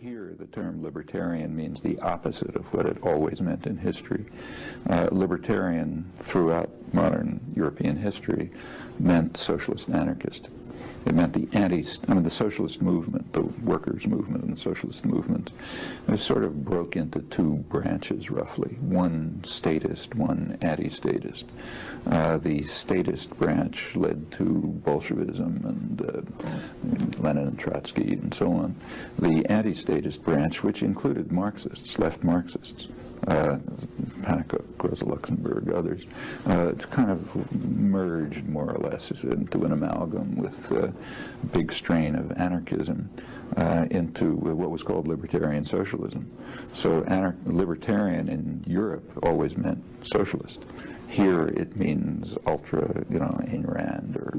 here the term libertarian means the opposite of what it always meant in history. Libertarian throughout modern European history meant socialist anarchist. It meant the socialist movement, the workers' movement and the socialist movement, it sort of broke into two branches roughly, one statist, one anti-statist. The statist branch led to Bolshevism and Lenin and Trotsky and so on. The anti-statist branch, which included Marxists, left Marxists, Pannekoek, Rosa Luxemburg, others, it's kind of merged more or less into an amalgam with a big strain of anarchism into what was called Libertarian Socialism. So libertarian in Europe always meant socialist. Here it means ultra, Ayn Rand or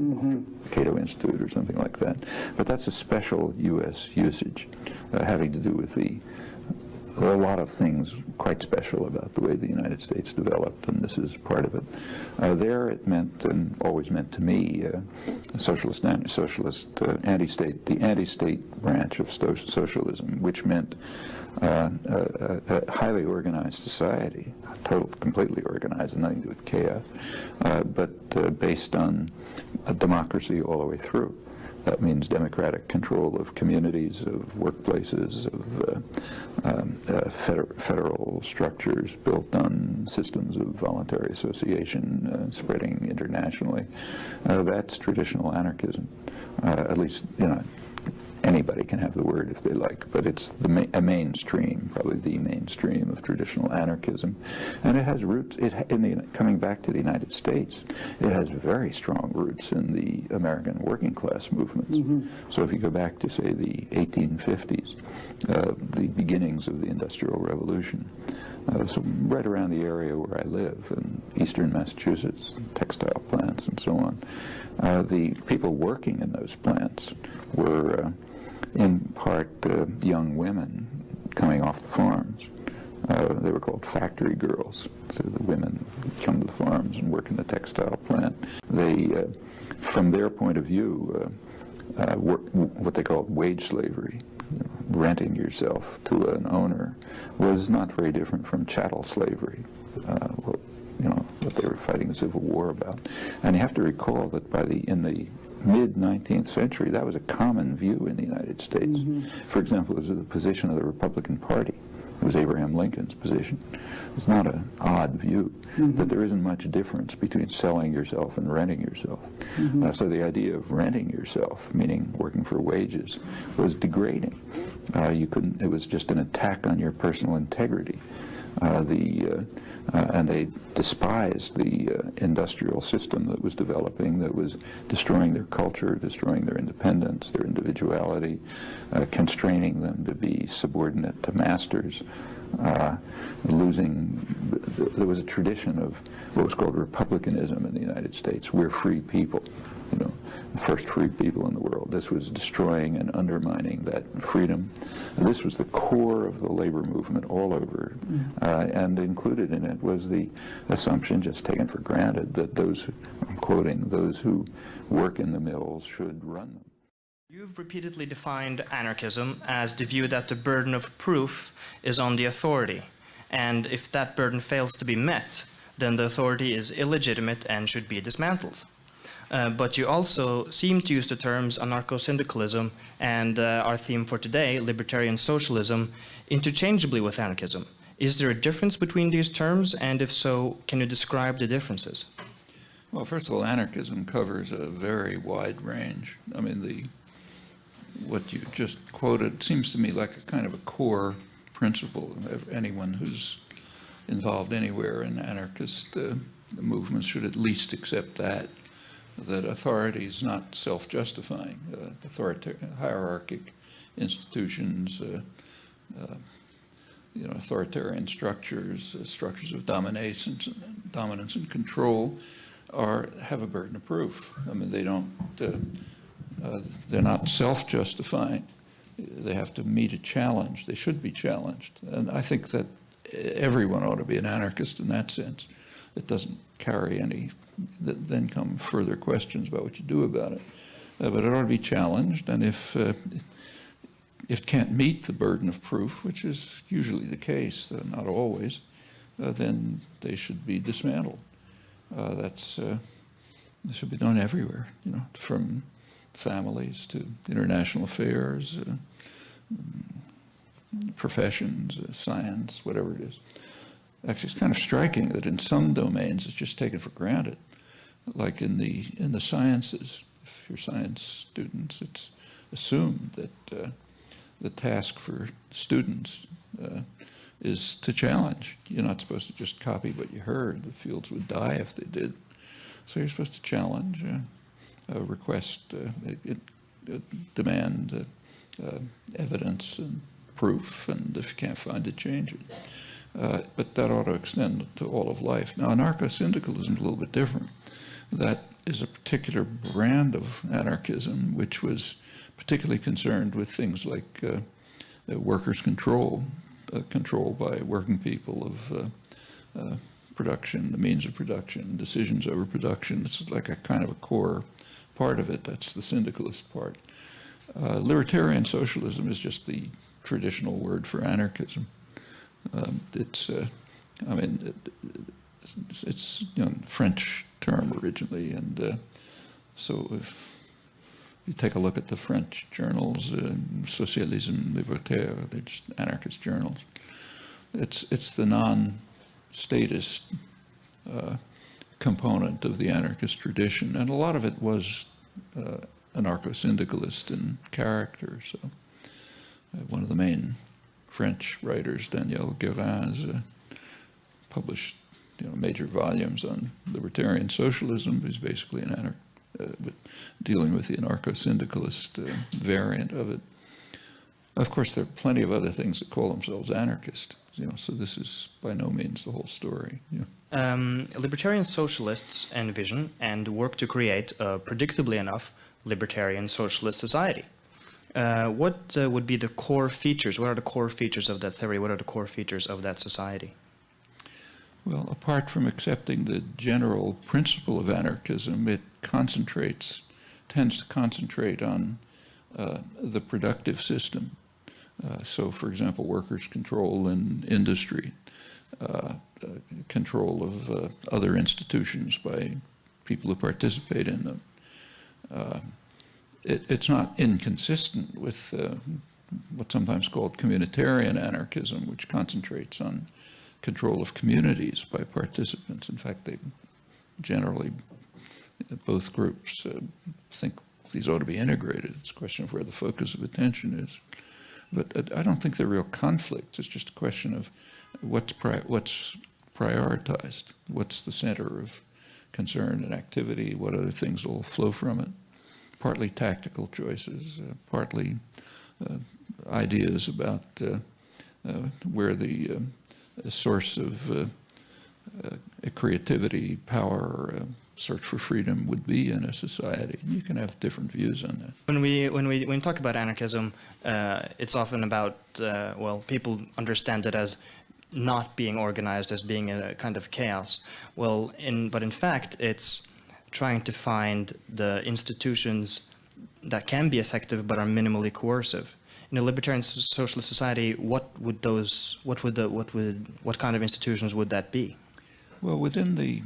Cato Institute or something like that. But that's a special U.S. usage having to do with a lot of things quite special about the way the United States developed, and this is part of it. There it meant, and always meant to me, socialist anti-state, the anti-state branch of socialism, which meant a highly organized society, completely organized, nothing to do with chaos, but based on a democracy all the way through. That means democratic control of communities, of workplaces, of federal structures built on systems of voluntary association spreading internationally. That's traditional anarchism. At least, anybody can have the word if they like, but it's a mainstream, probably the mainstream of traditional anarchism. And it has roots, coming back to the United States, it has very strong roots in the American working class movements. So if you go back to, say, the 1850s, the beginnings of the Industrial Revolution, so right around the area where I live, in eastern Massachusetts, textile plants and so on, the people working in those plants were in part young women coming off the farms. They were called factory girls. So the women come to the farms and work in the textile plant. They, from their point of view, what they called wage slavery, renting yourself to an owner, was not very different from chattel slavery. What they were fighting the Civil War about. And you have to recall that in the mid-19th century, that was a common view in the United States. For example, it was the position of the Republican Party. It was Abraham Lincoln's position. It's not an odd view, that there isn't much difference between selling yourself and renting yourself. So the idea of renting yourself, meaning working for wages, was degrading. It was just an attack on your personal integrity. And they despised the industrial system that was developing, that was destroying their culture, destroying their independence, their individuality, constraining them to be subordinate to masters, there was a tradition of what was called republicanism in the United States. We're free people, the first free people in the world. This was destroying and undermining that freedom. And this was the core of the labor movement all over, and included in it was the assumption, just taken for granted, that those, I'm quoting, those who work in the mills should run them. You've repeatedly defined anarchism as the view that the burden of proof is on the authority, and if that burden fails to be met, then the authority is illegitimate and should be dismantled. But you also seem to use the terms anarcho-syndicalism and our theme for today, libertarian socialism, interchangeably with anarchism. Is there a difference between these terms, and if so, can you describe the differences? Well, first of all, anarchism covers a very wide range. I mean, what you just quoted seems to me like a kind of a core principle of anyone who's involved anywhere in anarchist movements should at least accept that authority is not self-justifying. Hierarchic institutions, authoritarian structures, structures of dominance and control have a burden of proof. I mean, they're not self-justifying. They have to meet a challenge. They should be challenged. And I think that everyone ought to be an anarchist in that sense. It doesn't carry any, then come further questions about what you do about it. But it ought to be challenged, and if if it can't meet the burden of proof, which is usually the case, not always, then they should be dismantled. That should be done everywhere, you know, from families to international affairs, professions, science, whatever it is. Actually, it's kind of striking that in some domains it's just taken for granted. Like in the sciences, if you're science students, it's assumed that the task for students is to challenge. You're not supposed to just copy what you heard. The fields would die if they did. So you're supposed to challenge, request, demand evidence and proof, and if you can't find it, change it. But that ought to extend to all of life. Now, anarcho-syndicalism is a little bit different. That is a particular brand of anarchism, which was particularly concerned with things like workers' control, control by working people of production, the means of production, decisions over production. This is like a kind of a core part of it. That's the syndicalist part. Libertarian socialism is just the traditional word for anarchism. It's you know, French term originally, and so if you take a look at the French journals, Socialisme, Libertaire, they're just anarchist journals. It's the non-statist component of the anarchist tradition, and a lot of it was anarcho-syndicalist in character. So one of the main French writers, Daniel Guérin, published major volumes on libertarian socialism. He's basically an dealing with the anarcho-syndicalist variant of it. Of course, there are plenty of other things that call themselves anarchist. So this is by no means the whole story. Libertarian socialists envision and work to create a, predictably enough, libertarian socialist society. What would be the core features? What are the core features of that theory? What are the core features of that society? Well, apart from accepting the general principle of anarchism, it tends to concentrate on the productive system. So, for example, workers' control in industry, control of other institutions by people who participate in them. It's not inconsistent with what's sometimes called communitarian anarchism, which concentrates on control of communities by participants. In fact, they generally, both groups think these ought to be integrated. It's a question of where the focus of attention is. But I don't think they're real conflicts. It's just a question of what's prioritized, what's the center of concern and activity, what other things will flow from it. Partly tactical choices, partly ideas about where the source of creativity, power, search for freedom would be in a society. You can have different views on that. When we talk about anarchism, it's often about well, people understand it as not being organized, as being a kind of chaos. Well, but in fact, it's trying to find the institutions that can be effective but are minimally coercive. In a libertarian socialist society, what kind of institutions would that be? Well, within the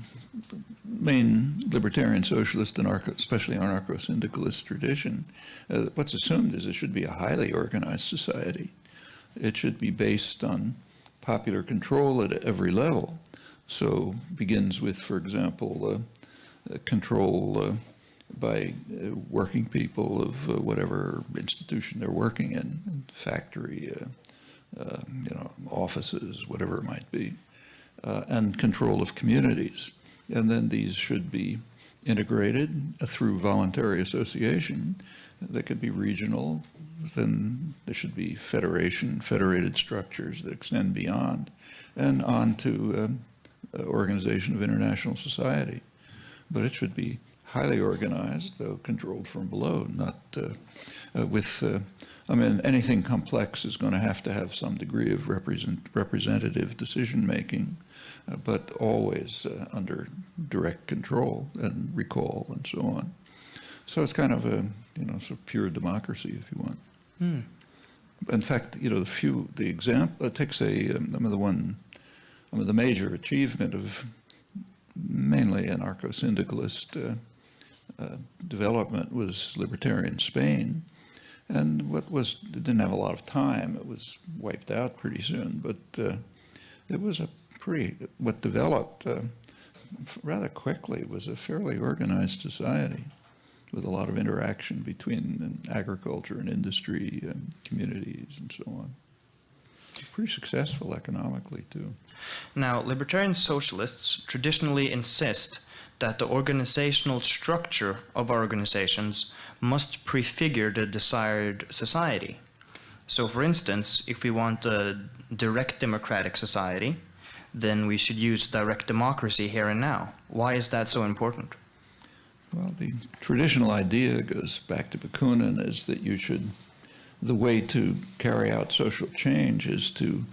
main libertarian socialist, especially anarcho-syndicalist tradition, what's assumed is it should be a highly organized society. It should be based on popular control at every level. So begins with, for example, control by working people of whatever institution they're working in, factory, offices, whatever it might be, and control of communities. And then these should be integrated through voluntary association. They could be regional, then there should be federated structures that extend beyond, and on to organization of international society. But it should be highly organized, though controlled from below, not I mean, anything complex is going to have some degree of representative decision-making, but always under direct control and recall and so on. So it's kind of a, sort of pure democracy, if you want. In fact, you know, the example, it takes the major achievement of mainly anarcho-syndicalist development was libertarian Spain. And it didn't have a lot of time. It was wiped out pretty soon, but it was what developed rather quickly was a fairly organized society with a lot of interaction between agriculture and industry and communities and so on. Pretty successful economically, too. Now, libertarian socialists traditionally insist that the organizational structure of our organizations must prefigure the desired society. So, for instance, if we want a direct democratic society, then we should use direct democracy here and now. Why is that so important? Well, the traditional idea goes back to Bakunin, is that the way to carry out social change is to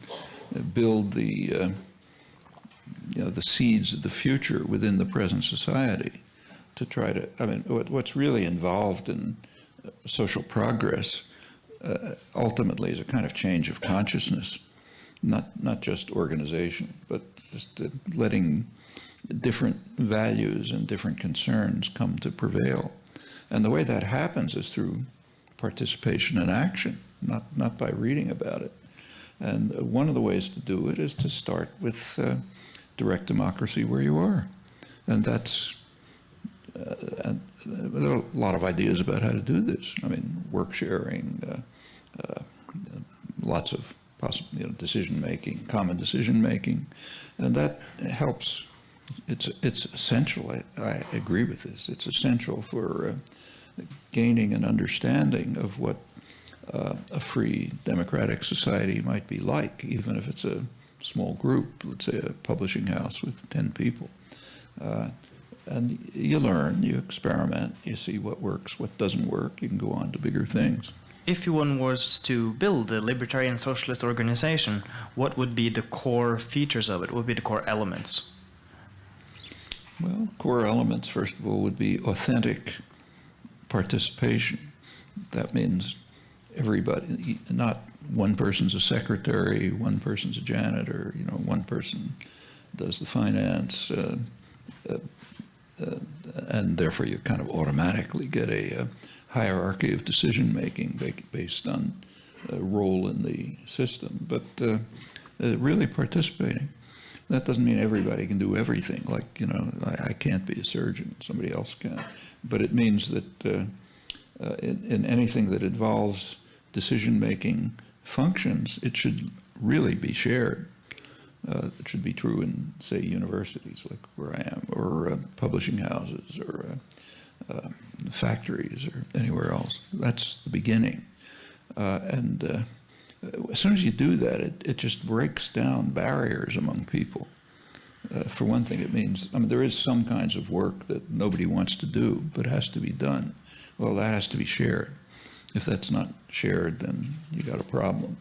build the seeds of the future within the present society, to try to, I mean, what's really involved in social progress ultimately is a kind of change of consciousness, not just organization, but just letting different values and different concerns come to prevail. And the way that happens is through participation and action, not by reading about it. And one of the ways to do it is to start with direct democracy where you are. And that's, and there are a lot of ideas about how to do this. I mean, work sharing, lots of possible, decision-making, common decision-making, and that helps. It's essential, I agree with this, it's essential for gaining an understanding of what a free democratic society might be like, even if it's a small group, let's say a publishing house with 10 people. And you learn, you experiment, you see what works, what doesn't work, you can go on to bigger things. If one was to build a libertarian socialist organization, what would be the core features of it? What would be the core elements? Well, core elements, first of all, would be authentic participation. That means everybody, not one person's a secretary, one person's a janitor, one person does the finance, and therefore you kind of automatically get a hierarchy of decision-making based on a role in the system, but really participating. That doesn't mean everybody can do everything. Like, I can't be a surgeon, somebody else can. But it means that in anything that involves decision-making functions, it should really be shared. It should be true in, say, universities, like where I am, or publishing houses, or factories, or anywhere else. That's the beginning. And as soon as you do that, it just breaks down barriers among people. For one thing, it means, there is some kinds of work that nobody wants to do, but has to be done. Well, that has to be shared. If that's not shared, then you got a problem.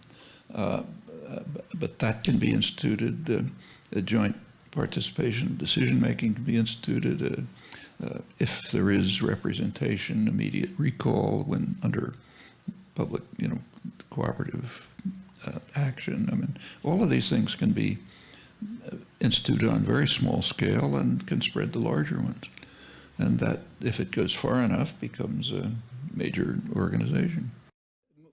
But that can be instituted. A joint participation, decision-making can be instituted. If there is representation, immediate recall when under public, cooperative action. All of these things can be instituted on a very small scale and can spread to larger ones. And that, if it goes far enough, becomes a major organization.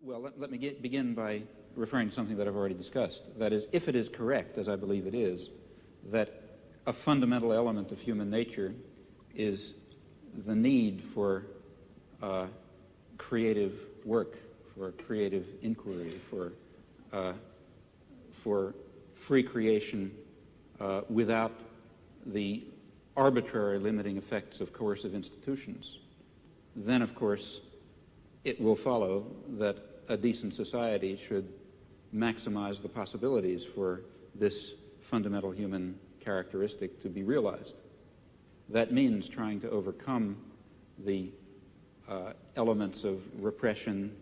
Well, let me begin by referring to something that I've already discussed. That is, if it is correct, as I believe it is, that a fundamental element of human nature is the need for creative work, for creative inquiry, for free creation without the arbitrary limiting effects of coercive institutions, then of course it will follow that a decent society should maximize the possibilities for this fundamental human characteristic to be realized. That means trying to overcome the elements of repression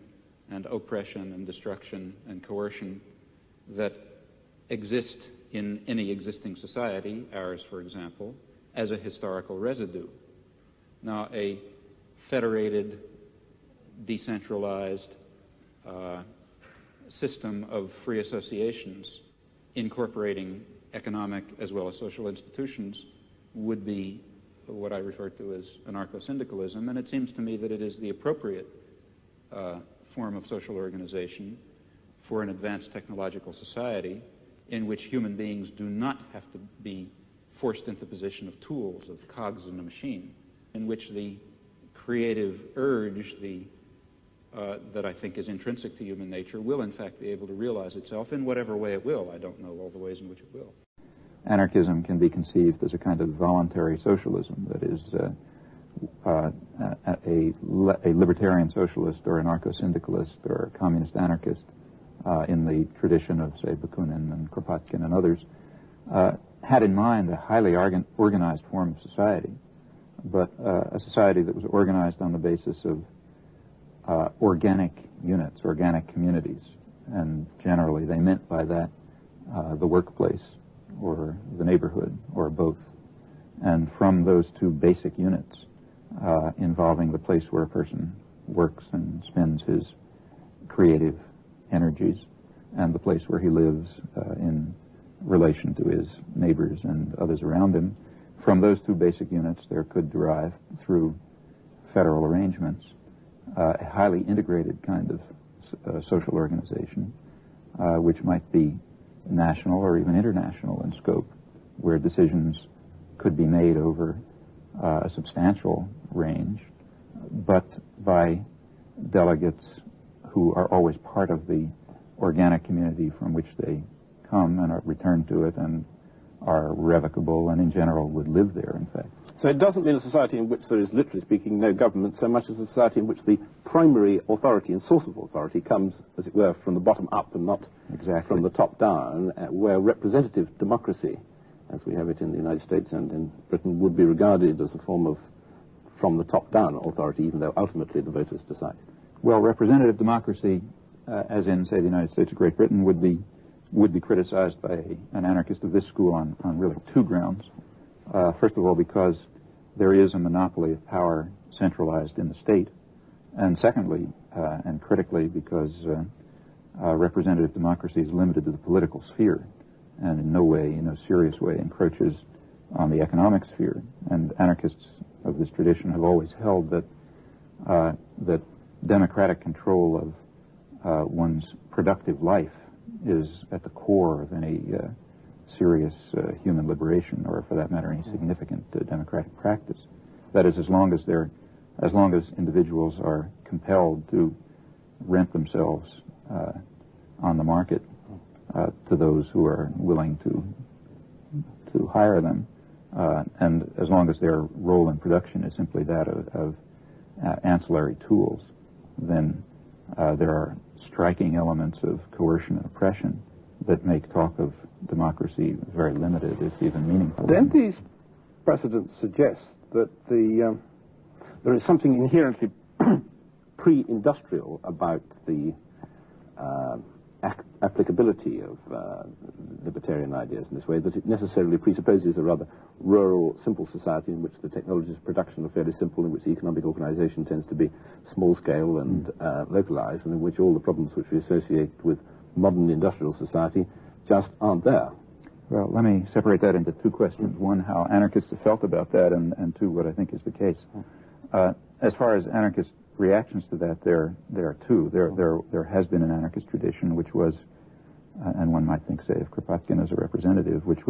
and oppression and destruction and coercion that exist in any existing society, ours for example, as a historical residue. Now, a federated, decentralized system of free associations incorporating economic as well as social institutions would be what I refer to as anarcho-syndicalism, and it seems to me that it is the appropriate form of social organization for an advanced technological society in which human beings do not have to be forced into the position of tools, of cogs in a machine, in which the creative urge, that I think is intrinsic to human nature, will in fact be able to realize itself in whatever way it will. I don't know all the ways in which it will. Anarchism can be conceived as a kind of voluntary socialism, that is, a libertarian socialist or anarcho-syndicalist or a communist anarchist in the tradition of, say, Bakunin and Kropotkin and others, had in mind a highly organized form of society, but a society that was organized on the basis of organic units, organic communities, and generally they meant by that the workplace or the neighborhood or both. And from those two basic units involving the place where a person works and spends his creative energies and the place where he lives in relation to his neighbors and others around him, from those two basic units there could derive through federal arrangements a highly integrated kind of social organization which might be national or even international in scope, where decisions could be made over a substantial range, but by delegates who are always part of the organic community from which they come and are returned to it and are revocable and in general would live there, in fact. So it doesn't mean a society in which there is, literally speaking, no government, so much as a society in which the primary authority and source of authority comes, as it were, from the bottom up and not exactly from the top down, where representative democracy, as we have it in the United States and in Britain, would be regarded as a form of from the top down authority, even though ultimately the voters decide. Well, representative democracy, as in, say, the United States or Great Britain, would be criticized by an anarchist of this school on really two grounds. First of all, because there is a monopoly of power centralized in the state, and secondly, and critically, because representative democracy is limited to the political sphere and in no way, in no serious way, encroaches on the economic sphere. And anarchists of this tradition have always held that that democratic control of one's productive life is at the core of any serious human liberation, or for that matter, any significant democratic practice. That is, as long as individuals are compelled to rent themselves on the market to those who are willing to hire them, and as long as their role in production is simply that of ancillary tools, then there are striking elements of coercion and oppression that make talk of democracy very limited, if even meaningful. Then these precedents suggest that there is something inherently pre-industrial about the applicability of libertarian ideas in this way, that it necessarily presupposes a rather rural, simple society in which the technologies of production are fairly simple, in which the economic organization tends to be small-scale and localized, and in which all the problems which we associate with modern industrial society just aren't there. Well, let me separate that into two questions. One, how anarchists have felt about that, and two, what I think is the case. As far as anarchist reactions to that, there are two. There has been an anarchist tradition which was, and one might think, say, of Kropotkin as a representative, which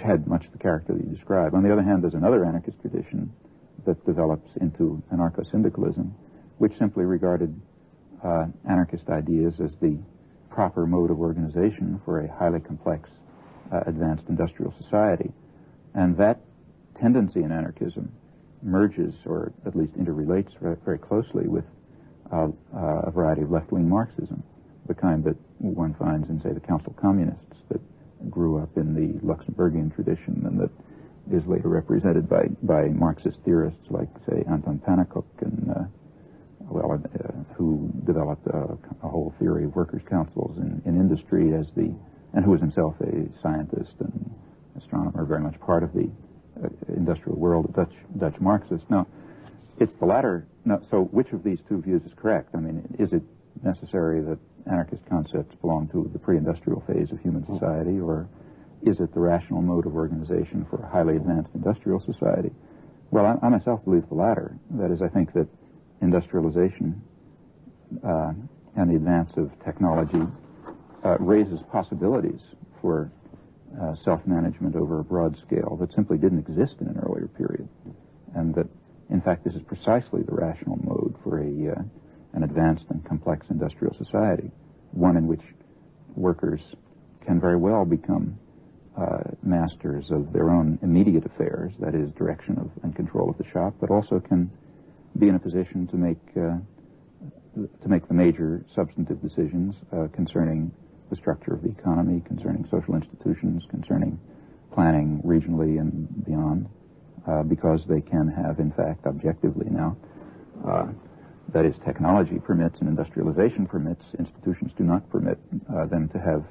had much the character that you describe. On the other hand, there's another anarchist tradition that develops into anarcho-syndicalism, which simply regarded anarchist ideas as the proper mode of organization for a highly complex, advanced industrial society. And that tendency in anarchism merges, or at least interrelates very, very closely with a variety of left-wing Marxism, the kind that one finds in, say, the Council Communists that grew up in the Luxemburgian tradition and that is later represented by Marxist theorists like, say, Anton Pannekoek and who developed a whole theory of workers' councils in industry and who was himself a scientist and astronomer, very much part of the industrial world, Dutch Marxist. Now, it's the latter. No, so which of these two views is correct? I mean, is it necessary that anarchist concepts belong to the pre-industrial phase of human society, or is it the rational mode of organization for a highly advanced industrial society? Well, I myself believe the latter. That is, I think that industrialization and the advance of technology raises possibilities for self-management over a broad scale that simply didn't exist in an earlier period, and that, in fact, this is precisely the rational mode for an advanced and complex industrial society, one in which workers can very well become masters of their own immediate affairs, that is, direction of and control of the shop, but also can be in a position to make the major substantive decisions concerning the structure of the economy, concerning social institutions, concerning planning regionally and beyond, because they can have, in fact, objectively now, that is, technology permits and industrialization permits, institutions do not permit them to have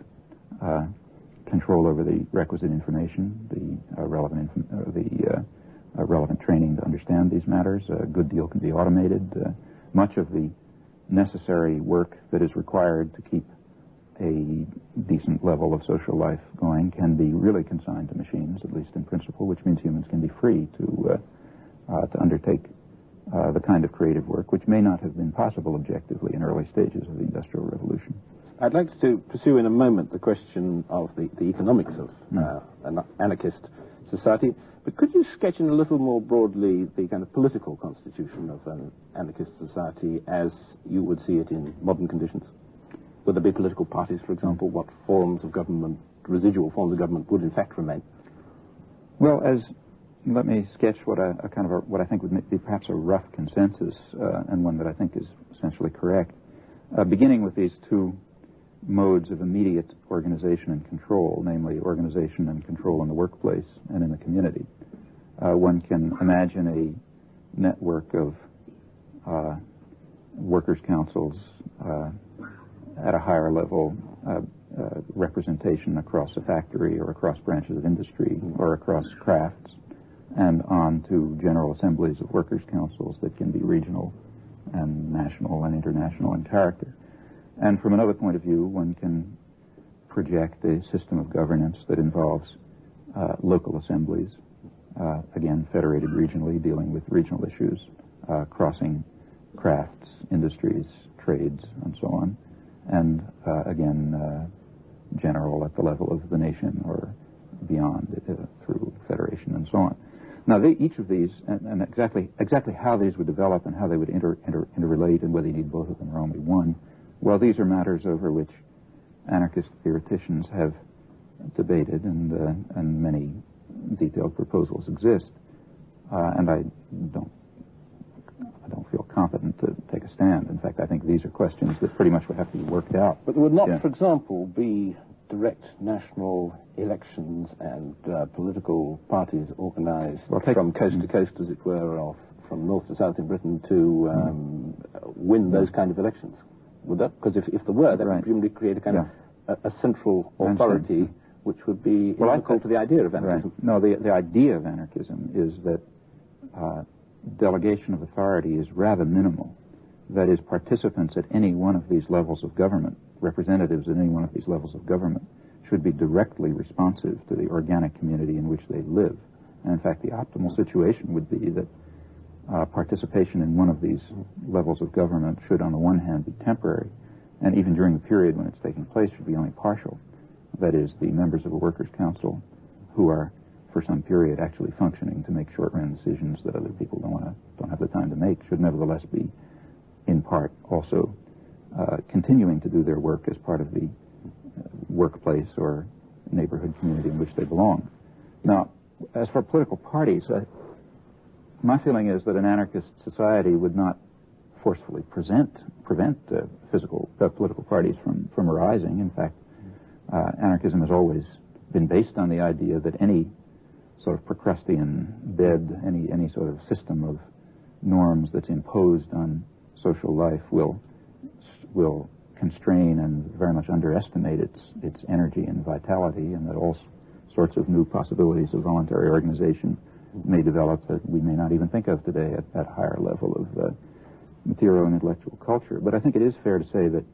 control over the requisite information, the relevant training to understand these matters. A good deal can be automated. Much of the necessary work that is required to keep a decent level of social life going can be really consigned to machines, at least in principle, which means humans can be free to undertake the kind of creative work which may not have been possible objectively in early stages of the Industrial Revolution. I'd like to pursue in a moment the question of the economics of an anarchist society, but could you sketch in a little more broadly the kind of political constitution of an anarchist society as you would see it in modern conditions? Would there be political parties, for example? What forms of government, residual forms of government, would in fact remain? Well, let me sketch what I think would be perhaps a rough consensus, and one that I think is essentially correct. Beginning with these two modes of immediate organization and control, namely organization and control in the workplace and in the community. One can imagine a network of workers' councils at a higher level, representation across a factory or across branches of industry or across crafts, and on to general assemblies of workers' councils that can be regional and national and international in character. And from another point of view, one can project a system of governance that involves local assemblies, again, federated regionally, dealing with regional issues, crossing crafts, industries, trades, and so on, and again, general at the level of the nation or beyond through federation and so on. Now, each of these, and exactly how these would develop and how they would interrelate and whether you need both of them or only one, well, these are matters over which anarchist theoreticians have debated, and many detailed proposals exist. And I don't feel competent to take a stand. In fact, I think these are questions that pretty much would have to be worked out. But there would not, for example, be direct national elections and political parties organized from coast to coast, as it were, or from north to south in Britain to win those kind of elections. Would that? Because if there were, that would presumably create a kind of a central authority which would be inimical to the idea of anarchism. Right. No, the idea of anarchism is that delegation of authority is rather minimal. That is, participants at any one of these levels of government, representatives at any one of these levels of government, should be directly responsive to the organic community in which they live. And in fact, the optimal situation would be that participation in one of these levels of government should, on the one hand, be temporary, and even during the period when it's taking place, should be only partial. That is, the members of a workers' council who are, for some period, actually functioning to make short-run decisions that other people don't have the time to make, should nevertheless be, in part, also continuing to do their work as part of the workplace or neighborhood community in which they belong. Now, as for political parties, my feeling is that an anarchist society would not forcefully prevent political parties from arising. In fact, anarchism has always been based on the idea that any sort of Procrustean bed, any sort of system of norms that's imposed on social life will constrain and very much underestimate its energy and vitality, and that all sorts of new possibilities of voluntary organization may develop that we may not even think of today at a higher level of material and intellectual culture. But I think it is fair to say that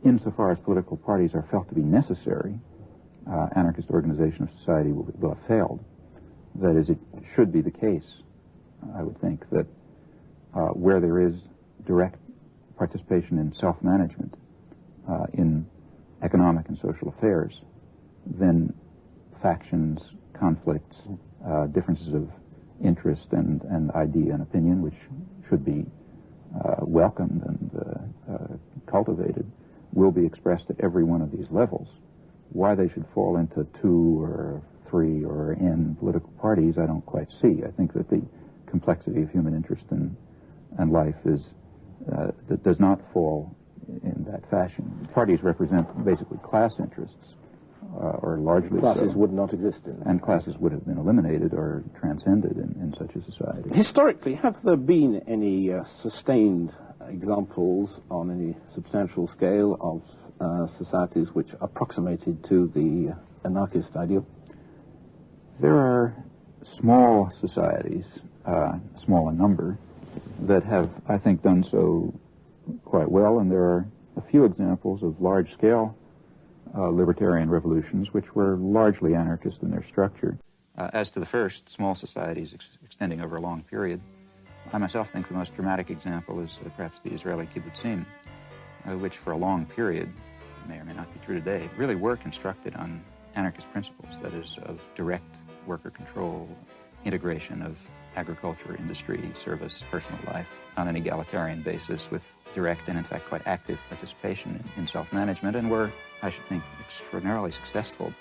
insofar as political parties are felt to be necessary, anarchist organization of society will have failed. That is, it should be the case, I would think, that where there is direct participation in self-management in economic and social affairs, then factions, conflicts, differences of interest and idea and opinion, which should be welcomed and cultivated, will be expressed at every one of these levels. Why they should fall into 2 or 3 or N political parties, I don't quite see. I think that the complexity of human interest and life is that does not fall in that fashion. Parties represent basically class interests, or largely Classes so. would not exist in. And classes would have been eliminated or transcended in such a society. Historically, have there been any sustained examples on any substantial scale of societies which approximated to the anarchist ideal? There are small societies, small in number, that have, I think, done so quite well, and there are a few examples of large-scale libertarian revolutions which were largely anarchist in their structure. As to the first, small societies extending over a long period, I myself think the most dramatic example is perhaps the Israeli kibbutzim, which for a long period, may or may not be true today, really were constructed on anarchist principles, that is, of direct worker control, integration of agriculture, industry, service, personal life on an egalitarian basis with direct and, in fact, quite active participation in self-management, and were, I should think, extraordinarily successful.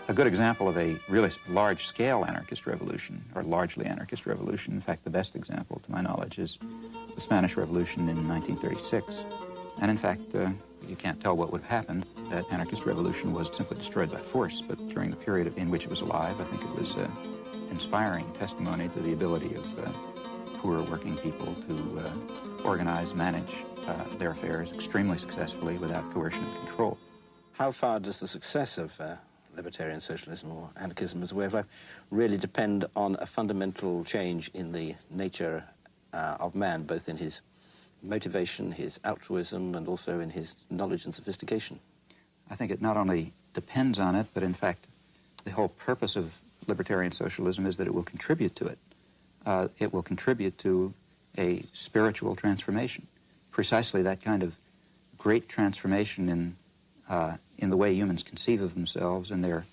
A good example of a really large-scale anarchist revolution, or largely anarchist revolution, in fact, the best example, to my knowledge, is the Spanish Revolution in 1936. And, in fact, you can't tell what would have happened. That anarchist revolution was simply destroyed by force, but during the period in which it was alive, I think it was inspiring testimony to the ability of poor working people to organize, manage their affairs extremely successfully without coercion and control. How far does the success of libertarian socialism or anarchism as a way of life really depend on a fundamental change in the nature of man, both in his motivation, his altruism, and also in his knowledge and sophistication? I think it not only depends on it, but in fact, the whole purpose of libertarian socialism is that it will contribute to it. It will contribute to a spiritual transformation. Precisely that kind of great transformation in the way humans conceive of themselves and their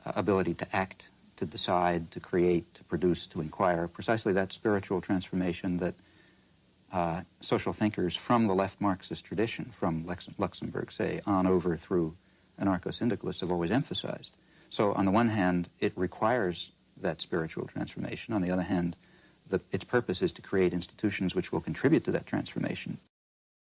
ability to act, to decide, to create, to produce, to inquire. Precisely that spiritual transformation that social thinkers from the left Marxist tradition, from Luxemburg, say, on over through Anarcho-syndicalists have always emphasized. So on the one hand, it requires that spiritual transformation. On the other hand, its purpose is to create institutions which will contribute to that transformation.